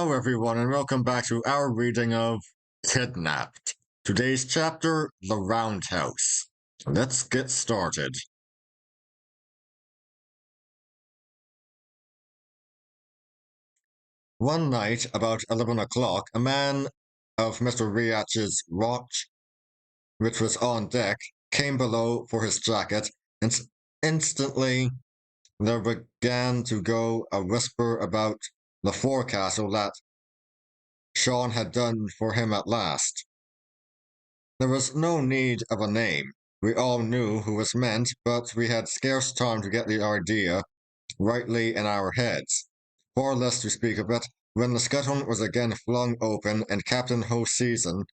Hello, everyone, and welcome back to our reading of Kidnapped. Today's chapter, The Roundhouse. Let's get started. One night, about 11 o'clock, a man of Mr. Riach's watch, which was on deck, came below for his jacket, and instantly there began to go a whisper about the forecastle that Sean had done for him at last. There was no need of a name. We all knew who was meant, but we had scarce time to get the idea rightly in our heads, far less to speak of it, when the scuttle was again flung open and Captain Hoseason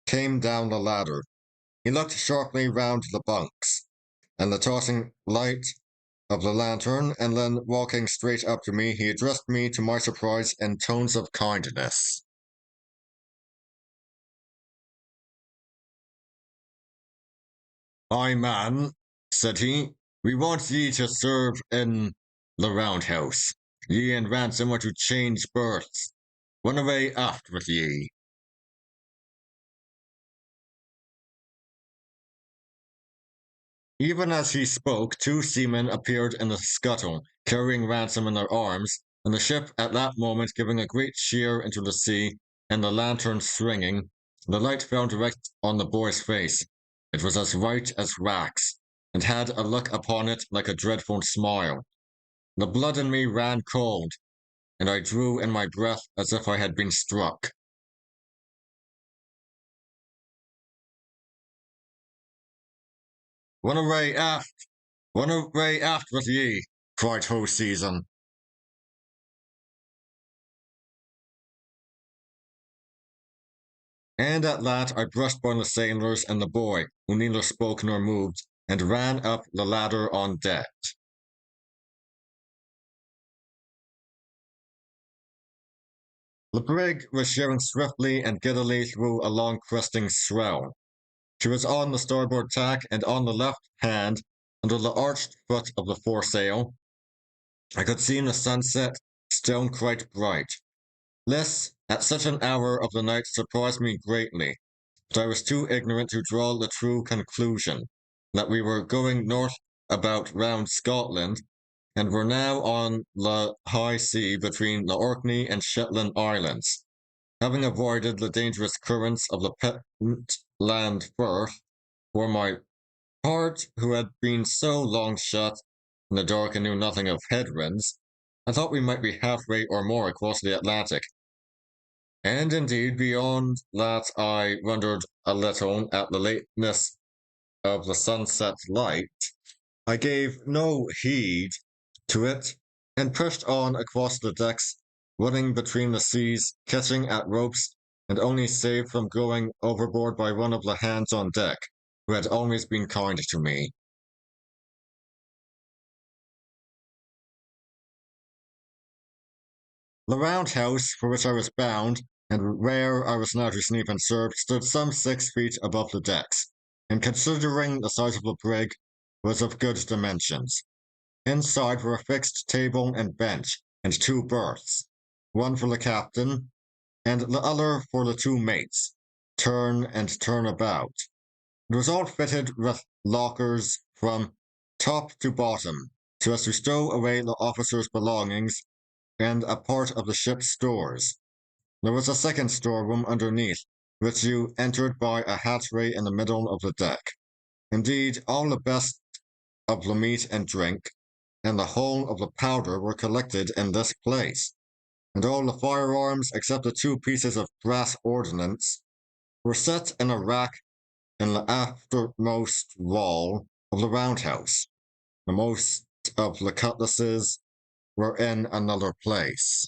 came down the ladder. He looked sharply round the bunks, and the tossing light of the lantern, and then walking straight up to me, he addressed me to my surprise in tones of kindness. "Aye, man," said he, "we want ye to serve in the Roundhouse. Ye and Ransom are to change berths. Run away aft with ye." Even as he spoke, two seamen appeared in the scuttle, carrying Ransom in their arms, and the ship at that moment giving a great sheer into the sea, and the lantern swinging, the light fell direct on the boy's face. It was as white as wax, and had a look upon it like a dreadful smile. The blood in me ran cold, and I drew in my breath as if I had been struck. "Run away aft! Run away aft with ye!" cried Hoseason. And at that I brushed by the sailors and the boy, who neither spoke nor moved, and ran up the ladder on deck. The brig was sheering swiftly and giddily through a long cresting swell. She was on the starboard tack, and on the left hand, under the arched foot of the foresail, I could see in the sunset stone quite bright. This, at such an hour of the night, surprised me greatly, but I was too ignorant to draw the true conclusion that we were going north about round Scotland, and were now on the high sea between the Orkney and Shetland Islands, having avoided the dangerous currents of the Pentland Firth. For my part, who had been so long shut in the dark and knew nothing of headwinds, I thought we might be halfway or more across the Atlantic. And indeed, beyond that, I wondered a little at the lateness of the sunset light. I gave no heed to it, and pushed on across the decks, running between the seas, catching at ropes, and only saved from going overboard by one of the hands on deck, who had always been kind to me. The roundhouse for which I was bound, and where I was now to sleep and serve, stood some 6 feet above the decks, and considering the size of the brig, was of good dimensions. Inside were a fixed table and bench, and two berths, one for the captain, and the other for the two mates, turn and turn about. It was all fitted with lockers from top to bottom, so as to stow away the officers' belongings and a part of the ship's stores. There was a second storeroom underneath, which you entered by a hatchway in the middle of the deck. Indeed, all the best of the meat and drink, and the whole of the powder were collected in this place, and all the firearms, except the 2 pieces of brass ordnance, were set in a rack in the aftermost wall of the roundhouse. The most of the cutlasses were in another place.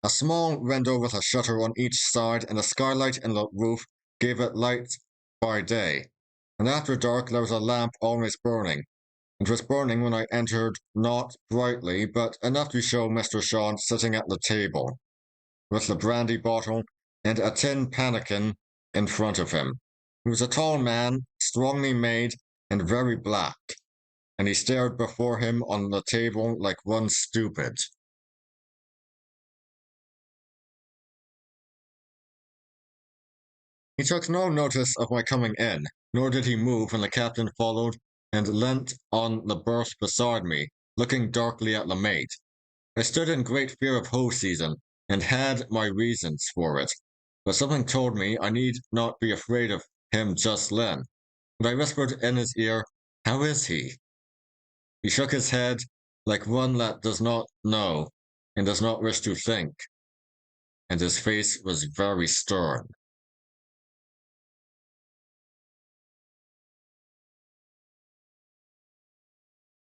A small window with a shutter on each side and a skylight in the roof gave it light by day, and after dark there was a lamp always burning. It was burning when I entered, not brightly, but enough to show Mr. Sean sitting at the table, with the brandy bottle and a tin pannikin in front of him. He was a tall man, strongly made, and very black, and he stared before him on the table like one stupid. He took no notice of my coming in, nor did he move when the captain followed and leant on the berth beside me, looking darkly at the mate. I stood in great fear of hoe season, and had my reasons for it, but something told me I need not be afraid of him just then, and I whispered in his ear, "How is he?" He shook his head like one that does not know and does not wish to think, and his face was very stern.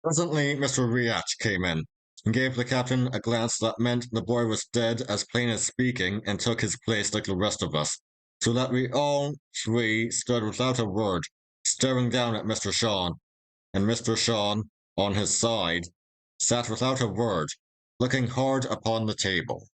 Presently, Mr. Riach came in and gave the captain a glance that meant the boy was dead as plain as speaking and took his place like the rest of us, so that we all three stood without a word, staring down at Mr. Shawn, and Mr. Shawn, on his side, sat without a word, looking hard upon the table.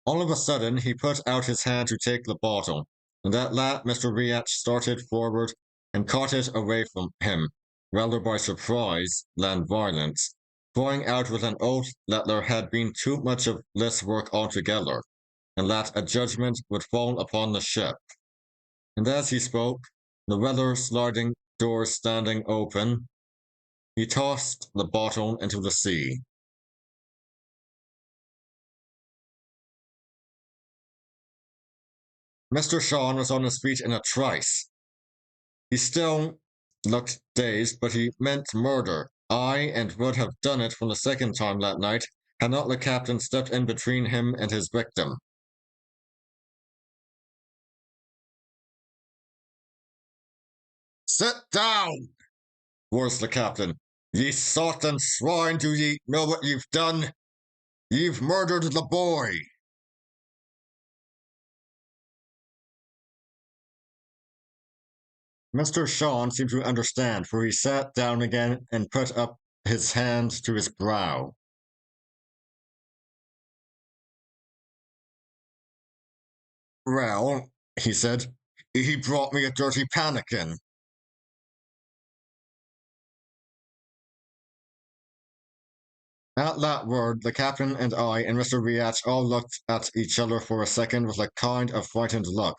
All of a sudden, he put out his hand to take the bottle, and at that Mr. Riach started forward and caught it away from him, rather by surprise than violence, crying out with an oath that there had been too much of this work altogether, and that a judgment would fall upon the ship. And as he spoke, the weather sliding doors standing open, he tossed the bottle into the sea. Mr. Shawn was on his feet in a trice. He still looked dazed, but he meant murder. Aye, and would have done it for the second time that night, had not the captain stepped in between him and his victim. Sit down, roars the captain. Ye sot and swine, do ye know what you've done? You've murdered the boy. Mr. Shawn seemed to understand, for he sat down again and put up his hand to his brow. Well, he said, he brought me a dirty pannikin. At that word, the captain and I and Mr. Riach all looked at each other for a second with a kind of frightened look,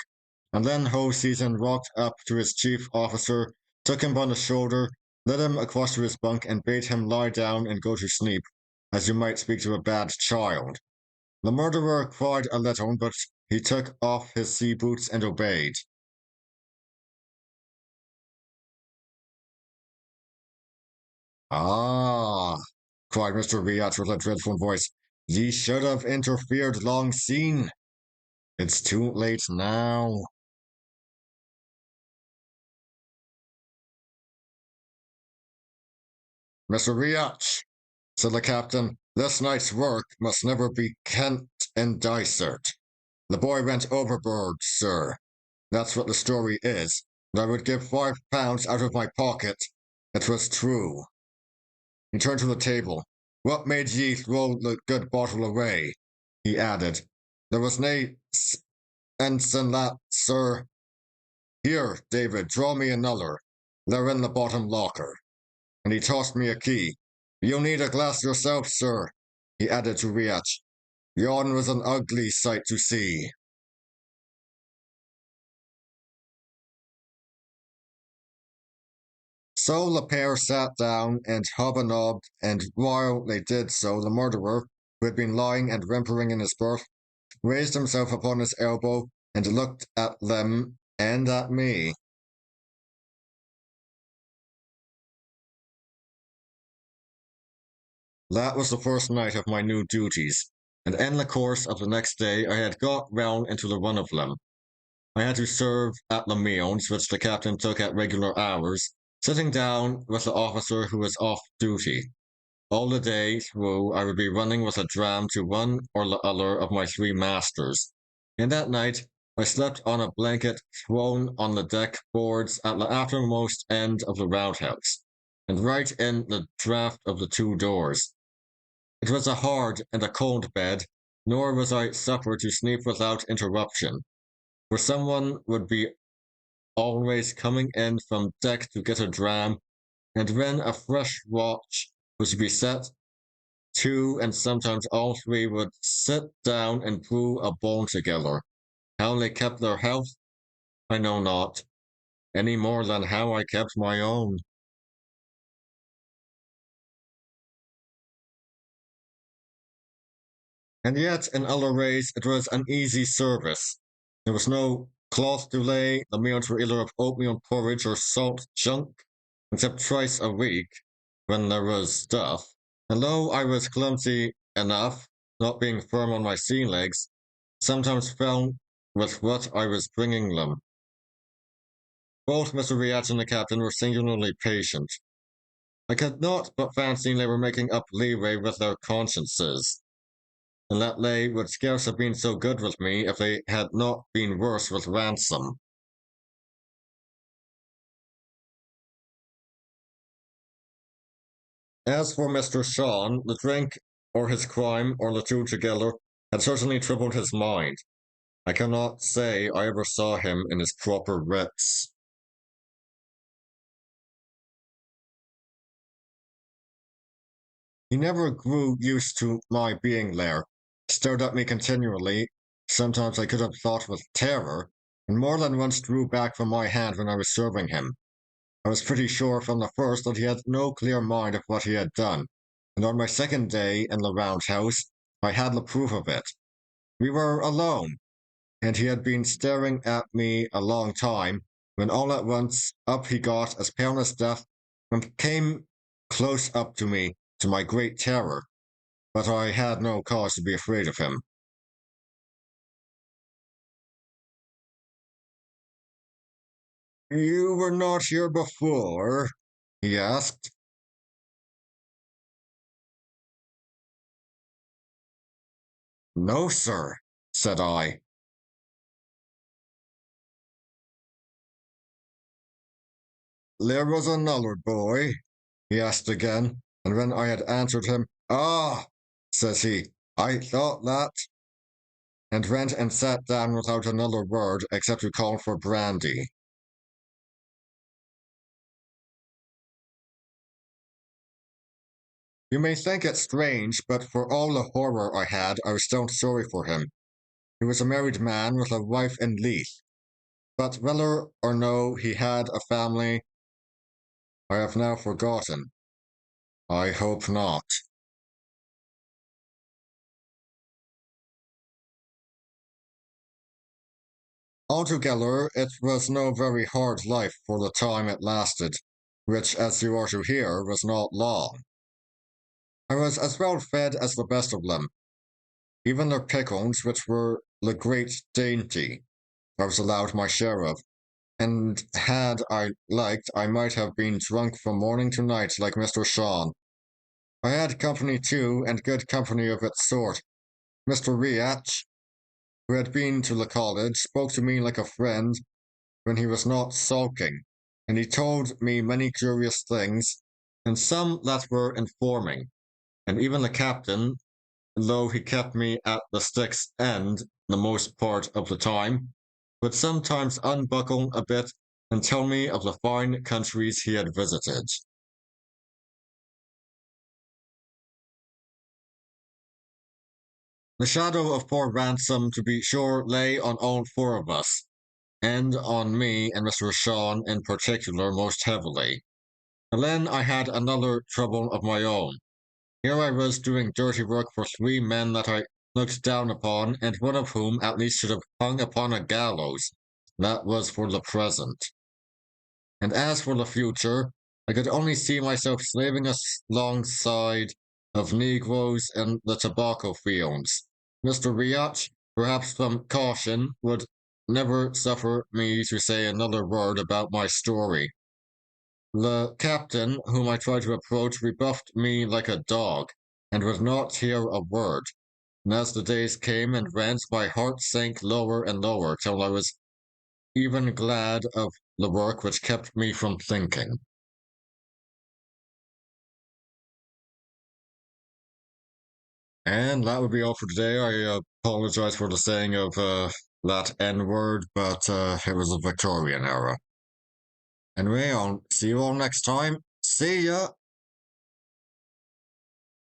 and then Ho Season walked up to his chief officer, took him by the shoulder, led him across to his bunk, and bade him lie down and go to sleep, as you might speak to a bad child. The murderer cried a little, but he took off his sea boots and obeyed. Ah, cried Mr. Riach with a dreadful voice, ye should have interfered long seen. It's too late now. Mr. Riach, said the captain, this night's work must never be Kent and Dysart. The boy went overboard, sir. That's what the story is, and I would give £5 out of my pocket. It was true. He turned to the table. What made ye throw the good bottle away? He added. There was nae sense in that, sir. Here, David, draw me another. They're in the bottom locker. And he tossed me a key. You'll need a glass yourself, sir, he added to Riach. Yon was an ugly sight to see. So the pair sat down and hobnobbed, and while they did so, the murderer, who had been lying and whimpering in his berth, raised himself upon his elbow and looked at them and at me. That was the first night of my new duties, and in the course of the next day I had got well into the run of them. I had to serve at the meals, which the captain took at regular hours, sitting down with the officer who was off duty. All the day through I would be running with a dram to one or the other of my three masters, and at night I slept on a blanket thrown on the deck boards at the outermost end of the roundhouse, and right in the draught of the two doors. It was a hard and a cold bed, nor was I suffered to sleep without interruption. where someone would be always coming in from deck to get a dram, and when a fresh watch was to be set, two and sometimes all three would sit down and brew a bowl together. How they kept their health, I know not, any more than how I kept my own. And yet, in other ways, it was an easy service. There was no cloth to lay, the meals were either of oatmeal porridge or salt junk, except twice a week, when there was stuff. And though I was clumsy enough, not being firm on my sea legs, sometimes fell with what I was bringing them. Both Mr. Riach and the captain were singularly patient. I could not but fancy they were making up leeway with their consciences, and that they would scarce have been so good with me if they had not been worse with Ransom. As for Mr. Sean, the drink, or his crime, or the two together, had certainly troubled his mind. I cannot say I ever saw him in his proper wits. He never grew used to my being there, stared at me continually, sometimes I could have thought with terror, and more than once drew back from my hand when I was serving him. I was pretty sure from the first that he had no clear mind of what he had done, and on my second day in the roundhouse, I had the proof of it. We were alone, and he had been staring at me a long time, when all at once up he got as pale as death, and came close up to me, to my great terror, but I had no cause to be afraid of him. You were not here before? He asked. No, sir, said I. There was another boy, he asked again, and when I had answered him, "Ah," says he, "I thought that," and went and sat down without another word except to call for brandy. You may think it strange, but for all the horror I had, I was still sorry for him. He was a married man with a wife in Leith, but whether or no he had a family, I have now forgotten. I hope not. Altogether, it was no very hard life for the time it lasted, which, as you are to hear, was not long. I was as well fed as the best of them. Even their pickles, which were the great dainty, I was allowed my share of, and had I liked, I might have been drunk from morning to night like Mr. Sean. I had company too, and good company of its sort. Mr. Riach, who had been to the college, spoke to me like a friend when he was not sulking, and he told me many curious things, and some that were informing, and even the captain, though he kept me at the stick's end the most part of the time, would sometimes unbuckle a bit and tell me of the fine countries he had visited. The shadow of poor Ransom, to be sure, lay on all four of us, and on me and Mr. Sean in particular most heavily. And then I had another trouble of my own. Here I was doing dirty work for three men that I looked down upon, and one of whom at least should have hung upon a gallows. That was for the present. And as for the future, I could only see myself slaving alongside of Negroes in the tobacco fields. Mr. Riach, perhaps from caution, would never suffer me to say another word about my story. The captain, whom I tried to approach, rebuffed me like a dog, and would not hear a word. And as the days came and went, my heart sank lower and lower till I was even glad of the work which kept me from thinking. And that would be all for today. I apologize for the saying of that N-word, but it was a Victorian era. Anyway, I'll see you all next time. See ya!